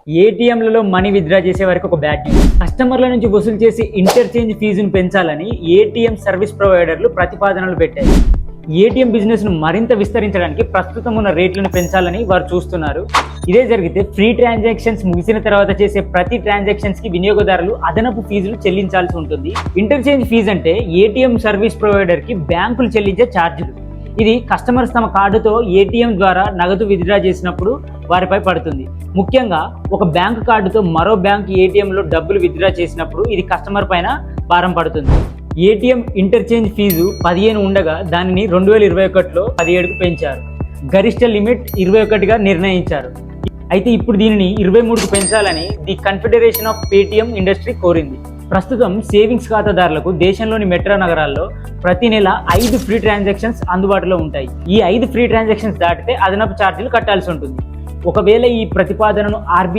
ఏటీఎంలలో money withdraw చేసే వరకు ఒక బ్యాడ్ న్యూస్. కస్టమర్ల నుంచి వసూలు చేసి ఇంటర్చేంజ్ ఫీజును పెంచాలని ఏటీఎం సర్వీస్ ప్రొవైడర్లు ప్రతిపాదనలు పెట్టాయి. ఏటీఎం బిజినెస్ను మరింత విస్తరించడానికి ప్రస్తుతం ఉన్న రేట్లను పెంచాలని వారు చూస్తున్నారు. ఇదే జరిగితే ఫ్రీ ట్రాన్సాక్షన్స్ ముగిసిన తర్వాత చేసే ప్రతి ట్రాన్సాక్షన్స్కి వినియోగదారులు అదనపు ఫీజులు చెల్లించాల్సి ఉంటుంది. ఇంటర్చేంజ్ ఫీజు అంటే ఏటీఎం సర్వీస్ ప్రొవైడర్కి బ్యాంకులు చెల్లించే ఛార్జీలు. ఇది కస్టమర్స్ తమ కార్డుతో ఏటీఎం ద్వారా నగదు విత్డ్రా చేసినప్పుడు వారిపై పడుతుంది. ముఖ్యంగా ఒక బ్యాంకు కార్డుతో మరో బ్యాంకు ఏటీఎంలో డబ్బులు విత్డ్రా చేసినప్పుడు ఇది కస్టమర్ పైన భారం పడుతుంది. ఏటీఎం ఇంటర్చేంజ్ ఫీజు 15 ఉండగా దానిని 2021లో 17కు పెంచారు. గరిష్ట లిమిట్ 21గా నిర్ణయించారు. అయితే ఇప్పుడు దీనిని 23కు పెంచాలని the confederation of Paytm industry కోరింది. ప్రస్తుతం సేవింగ్స్ ఖాతాదారులకు దేశంలోని మెట్రో నగరాల్లో ప్రతి నెల 5 ఫ్రీ ట్రాన్సాక్షన్స్ అందుబాటులో ఉంటాయి. ఈ 5 ఫ్రీ ట్రాన్సాక్షన్స్ దాటితే అదనపు ఛార్జీలు కట్టాల్సి ఉంటుంది. ఒకవేళ ఈ ప్రతిపాదనను ఆర్బీఐ